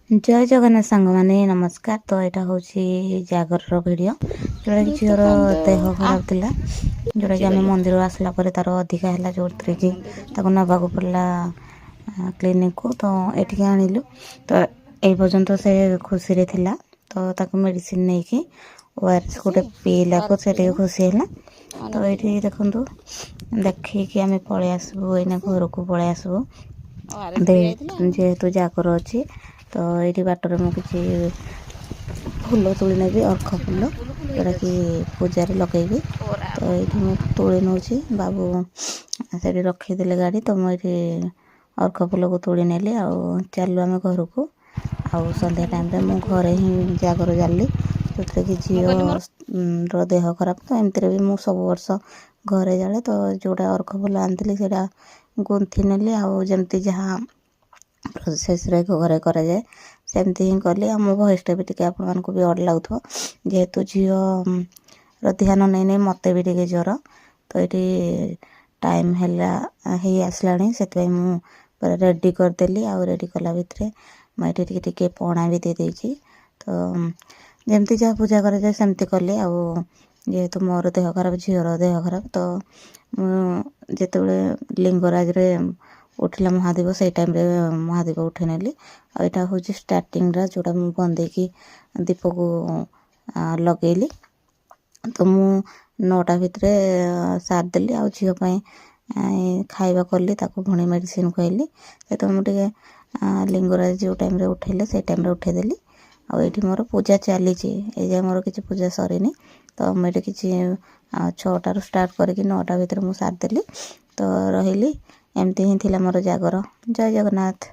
जय जगन्नाथ सांग माने नमस्कार। तो यहाँ हूँ जागर भिडियो जोटा कि झीर देह खराब थिला जोटा कि आम मंदिर आसला पर तार अधिका है जो कि नवाक पड़ा क्लिनिक को। तो ये आणिलु तो ये पर्यंत से खुशी रे थिला। तो ताको मेडिसिन नहीं कि ओआरएस गोटे पीला को से खुशी है। तो ये देखु देखिए आम पलि आसबू एना घर को पलि आसबू जेहेतु जागर अच्छी। तो ये बाटर मुझे फूल तोड़ी नेबी अर्ख फूल जोटा कि पूजा लगेगी। तो ये मुझे तोड़ी नौ बाबू से रखीदे गाड़ी। तो मुझे अर्ख फूल को तोड़ी नेली चलू आम घर को। आउ संध्या टाइम मु घरे ही जागर जाली जो कि झीर देह खराब। तो एमती भी मु सब वर्ष घरे जाले। तो जोड़ा अर्ख फूल आनी से गुंथी नेली आमती जहाँ प्रोसेस रे घरे करा जाए सेमती ही कली। मो भयसटा भी टे आपण भी अड लगुव जेहेतु झीर ध्यान नहीं नहीं मत भी टे ज्वर। तो ये टाइम है आसला से मुझे रेडी करदेली रेडी कला भितर मुझे टे पणा भी दे देची। तो जमती जहाँ पूजा करा जाए सेमती कली जेहेतु मोर देह खराब झीर देह खराब। तो जिते लिंगराज रे उठिला महादेव से टाइम रे महादेव उठे नेली। यहाँ हूँ स्टार्टिंग जोटा मुझे बंदे की दीप को लगेली। तो मु 9टा भितर सारदेली झीपाई खाଇବା कली पुणी मेडिसिन खुआली। तो मुझे लिंगराज जो टाइम रे उठेले से टाइम रे उठेदेली। ये मोर पूजा चली जाए मोर किसी पूजा सरीनी। तो मुझे किसी 6टार स्टार्ट करके 9टा भितर मुझे सारदेली। तो रही एमती ही थिला मोर जागर। जय जगन्नाथ।